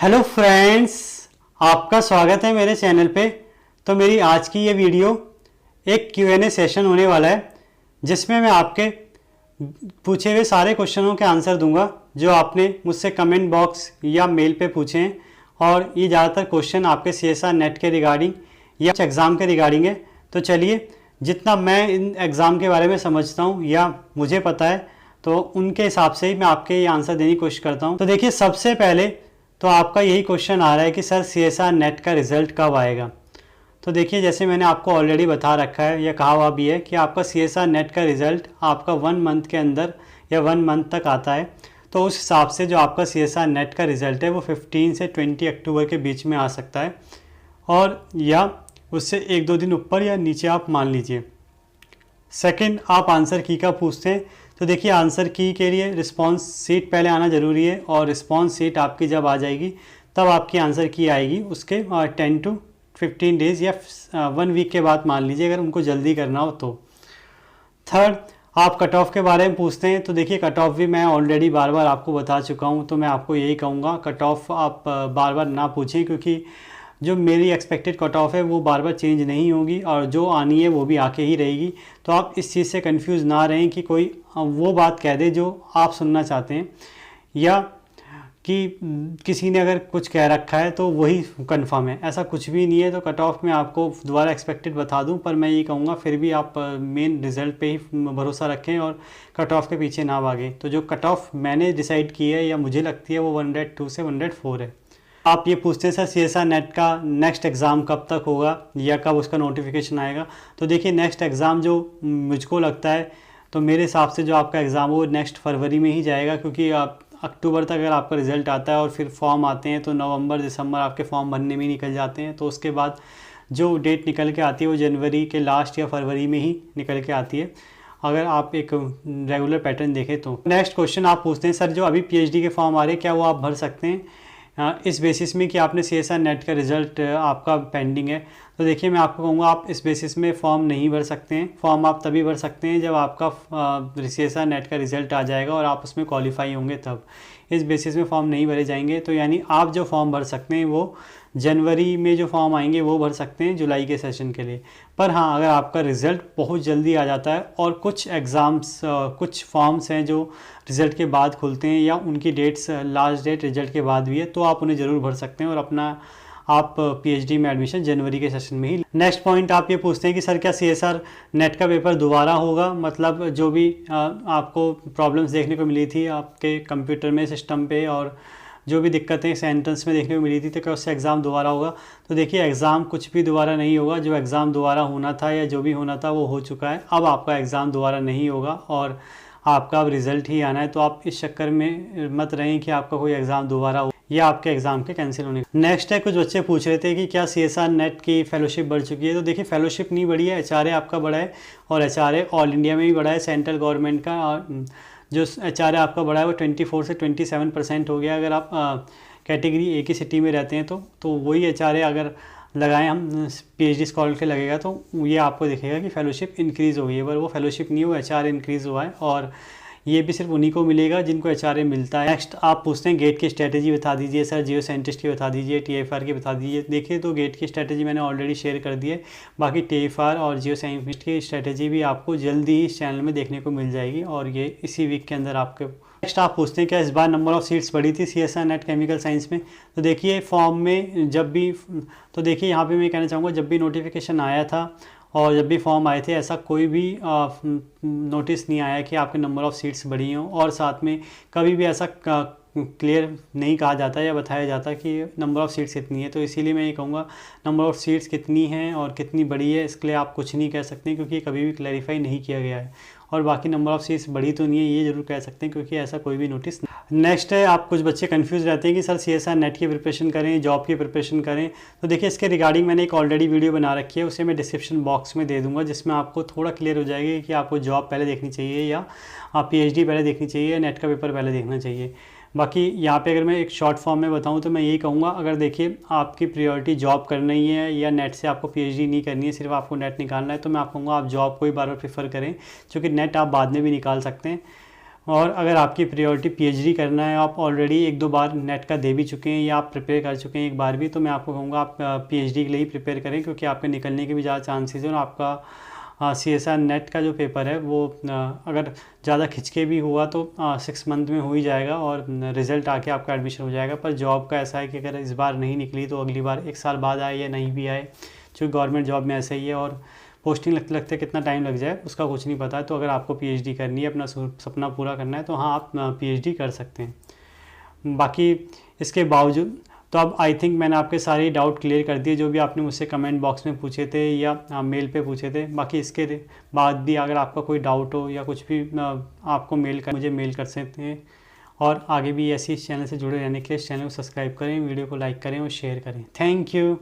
Hello friends, आपका स्वागत है मेरे चैनल पे। तो मेरी आज की ये वीडियो एक Q&A सेशन होने वाला है, जिसमें मैं आपके पूछे हुए सारे क्वेश्चनों के आंसर दूंगा जो आपने मुझसे कमेंट बॉक्स या मेल पे पूछे हैं। और ये ज़्यादातर क्वेश्चन आपके CSR नेट के रिगार्डिंग या एग्ज़ाम के रिगार्डिंग है। तो चलिए, जितना मैं इन एग्ज़ाम के बारे में समझता हूँ या मुझे पता है, तो उनके हिसाब से ही मैं आपके ये आंसर देने की कोशिश करता हूँ। तो देखिए, सबसे पहले तो आपका यही क्वेश्चन आ रहा है कि सर CSR नेट का रिज़ल्ट कब आएगा। तो देखिए, जैसे मैंने आपको ऑलरेडी बता रखा है या कहा हुआ भी है कि आपका CSR नेट का रिज़ल्ट आपका 1 मंथ के अंदर या 1 मंथ तक आता है। तो उस हिसाब से जो आपका CSR नेट का रिज़ल्ट है वो 15 से 20 अक्टूबर के बीच में आ सकता है, और या उससे 1-2 दिन ऊपर या नीचे आप मान लीजिए। सेकंड, आप आंसर की का पूछते हैं। तो देखिए, आंसर की के लिए रिस्पांस शीट पहले आना ज़रूरी है, और रिस्पांस शीट आपकी जब आ जाएगी तब आपकी आंसर की आएगी उसके 10 to 15 डेज़ या 1 वीक के बाद मान लीजिए, अगर उनको जल्दी करना हो तो। थर्ड, आप कट ऑफ के बारे में पूछते हैं। तो देखिए, कट ऑफ भी मैं ऑलरेडी बार बार आपको बता चुका हूँ, तो मैं आपको यही कहूँगा, कट ऑफ आप बार बार ना पूछें, क्योंकि जो मेरी एक्सपेक्टेड कट ऑफ है वो बार बार चेंज नहीं होगी, और जो आनी है वो भी आके ही रहेगी। तो आप इस चीज़ से कंफ्यूज ना रहें कि कोई वो बात कह दे जो आप सुनना चाहते हैं, या कि किसी ने अगर कुछ कह रखा है तो वही कंफर्म है, ऐसा कुछ भी नहीं है। तो कट ऑफ में आपको दोबारा एक्सपेक्टेड बता दूं, पर मैं ये कहूँगा फिर भी आप मेन रिज़ल्ट पे ही भरोसा रखें और कट ऑफ के पीछे ना भागें। तो जो कट ऑफ मैंने डिसाइड की है या मुझे लगती है वो 102 से 104 है। आप ये पूछते हैं सर CSR नेट का नेक्स्ट एग्ज़ाम कब तक होगा या कब उसका नोटिफिकेशन आएगा। तो देखिए, नेक्स्ट एग्ज़ाम जो मुझको लगता है, तो मेरे हिसाब से जो आपका एग्ज़ाम हो वो नेक्स्ट फरवरी में ही जाएगा, क्योंकि आप अक्टूबर तक अगर आपका रिज़ल्ट आता है और फिर फॉर्म आते हैं तो नवंबर दिसंबर आपके फॉर्म भरने में ही निकल जाते हैं। तो उसके बाद जो डेट निकल के आती है वो जनवरी के लास्ट या फरवरी में ही निकल के आती है, अगर आप एक रेगुलर पैटर्न देखें तो। नेक्स्ट क्वेश्चन आप पूछते हैं, सर जो अभी PhD के फॉर्म आ रहे हैं क्या वो आप भर सकते हैं इस बेसिस में कि आपने CSR नेट का रिज़ल्ट आपका पेंडिंग है। तो देखिए, मैं आपको कहूँगा आप इस बेसिस में फॉर्म नहीं भर सकते हैं। फॉर्म आप तभी भर सकते हैं जब आपका CSR नेट का रिज़ल्ट आ जाएगा और आप उसमें क्वालिफाई होंगे तब। इस बेसिस में फॉर्म नहीं भरे जाएंगे। तो यानी आप जो फॉर्म भर सकते हैं वो जनवरी में जो फॉर्म आएंगे वो भर सकते हैं जुलाई के सेशन के लिए। पर हाँ, अगर आपका रिज़ल्ट बहुत जल्दी आ जाता है और कुछ एग्ज़ाम्स कुछ फॉर्म्स हैं जो रिज़ल्ट के बाद खुलते हैं या उनकी डेट्स लास्ट डेट रिज़ल्ट के बाद भी है, तो आप उन्हें ज़रूर भर सकते हैं और अपना आप PhD में एडमिशन जनवरी के सेशन में ही। नेक्स्ट पॉइंट आप ये पूछते हैं कि सर क्या CSR नेट का पेपर दोबारा होगा, मतलब जो भी आपको प्रॉब्लम्स देखने को मिली थी आपके कंप्यूटर में सिस्टम पे और जो भी दिक्कतें सेंटेंस में देखने को मिली थी, तो क्या उससे एग्ज़ाम दोबारा होगा। तो देखिए, एग्ज़ाम कुछ भी दोबारा नहीं होगा। जो एग्ज़ाम दोबारा होना था या जो भी होना था वो हो चुका है। अब आपका एग्ज़ाम दोबारा नहीं होगा और आपका अब रिज़ल्ट ही आना है। तो आप इस चक्कर में मत रहें कि आपका कोई एग्ज़ाम दोबारा हो या आपके एग्ज़ाम के कैंसिल होने। नेक्स्ट है, कुछ बच्चे पूछ रहे थे कि क्या CSR नेट की फेलोशिप बढ़ चुकी है। तो देखिए, फेलोशिप नहीं बढ़ी है, HRA आपका बढ़ा है, और HRA ऑल इंडिया में भी बढ़ा है सेंट्रल गवर्नमेंट का। और जो HRA आपका बढ़ा है वो 24 से 27% हो गया। अगर आप कैटेगरी A की सिटी में रहते हैं तो वही HRA अगर लगाएं हम PhD स्कॉलर के लगेगा तो ये आपको दिखेगा कि फेलोशिप इंक्रीज़ हो गई है। पर वो फेलोशिप नहीं हुआ, HRA इंक्रीज़ हुआ है, और ये भी सिर्फ उन्हीं को मिलेगा जिनको HRA मिलता है। नेक्स्ट आप पूछते हैं गेट की स्ट्रेटेजी बता दीजिए सर, जियो साइंटिस्ट की बता दीजिए, TFR की बता दीजिए। देखिए, तो गेट की स्ट्रेटेजी मैंने ऑलरेडी शेयर कर दी है। बाकी TFR और जियो साइंटिस्ट की स्ट्रेटेजी भी आपको जल्दी ही इस चैनल में देखने को मिल जाएगी, और ये इसी वीक के अंदर आपके। नेक्स्ट आप पूछते हैं क्या इस बार नंबर ऑफ़ सीट्स बढ़ी थी CSR नेट केमिकल साइंस में। तो देखिए, फॉर्म में जब भी, तो देखिए यहाँ पे मैं कहना चाहूँगा, जब भी नोटिफिकेशन आया था और जब भी फॉर्म आए थे, ऐसा कोई भी नोटिस नहीं आया कि आपके नंबर ऑफ़ सीट्स बढ़ी हों, और साथ में कभी भी ऐसा क्लियर नहीं कहा जाता या बताया जाता कि नंबर ऑफ़ सीट्स कितनी है। तो इसीलिए मैं ये कहूँगा, नंबर ऑफ़ सीट्स कितनी हैं और कितनी बड़ी है इसके लिए आप कुछ नहीं कह सकते, क्योंकि कभी भी क्लैरिफाई नहीं किया गया है। और बाकी नंबर ऑफ़ सीट्स बढ़ी तो नहीं है ये ज़रूर कह सकते हैं, क्योंकि ऐसा कोई भी नोटिस। नेक्स्ट है, आप कुछ बच्चे कंफ्यूज रहते हैं कि सर CSR नेट की प्रिपरेशन करें, जॉब की प्रिपरेशन करें। तो देखिए, इसके रिगार्डिंग मैंने एक ऑलरेडी वीडियो बना रखी है, उसे मैं डिस्क्रिप्शन बॉक्स में दे दूँगा, जिसमें आपको थोड़ा क्लियर हो जाएगा कि आपको जॉब पहले देखनी चाहिए या आप PhD पहले देखनी चाहिए या नेट का पेपर पहले देखना चाहिए। बाकी यहाँ पे अगर मैं एक शॉर्ट फॉर्म में बताऊँ तो मैं यही कहूँगा, अगर देखिए आपकी प्रायोरिटी जॉब करना ही है या नेट से आपको PhD नहीं करनी है, सिर्फ आपको नेट निकालना है, तो मैं आपको कहूँगा आप जॉब को ही बार बार प्रेफर करें, क्योंकि नेट आप बाद में भी निकाल सकते हैं। और अगर आपकी प्रायोरिटी पीएचडी करना है, आप ऑलरेडी 1-2 बार नेट का दे भी चुके हैं या आप प्रिपेयर कर चुके हैं एक बार भी, तो मैं आपको कहूँगा आप पीएचडी के लिए ही प्रिपेयर करें, क्योंकि आपके निकलने के भी ज़्यादा चांसेस हैं। और आपका सीएसआर नेट का जो पेपर है वो अगर ज़्यादा खिंचके भी हुआ तो 6 मंथ में हो ही जाएगा और रिज़ल्ट आके आपका एडमिशन हो जाएगा। पर जॉब का ऐसा है कि अगर इस बार नहीं निकली तो अगली बार 1 साल बाद आए या नहीं भी आए, क्योंकि गवर्नमेंट जॉब में ऐसा ही है। और पोस्टिंग लगते लगते कितना टाइम लग जाए उसका कुछ नहीं पता है। तो अगर आपको पीएचडी करनी है, अपना सपना पूरा करना है, तो हाँ आप पीएचडी कर सकते हैं। बाकी इसके बावजूद तो अब आई थिंक मैंने आपके सारे डाउट क्लियर कर दिए, जो भी आपने मुझसे कमेंट बॉक्स में पूछे थे या मेल पे पूछे थे। बाकी इसके बाद भी अगर आपका कोई डाउट हो या कुछ भी आपको मुझे मेल कर सकते हैं। और आगे भी ऐसी इस चैनल से जुड़े रहने के लिए इस चैनल को सब्सक्राइब करें, वीडियो को लाइक करें और शेयर करें। Thank you.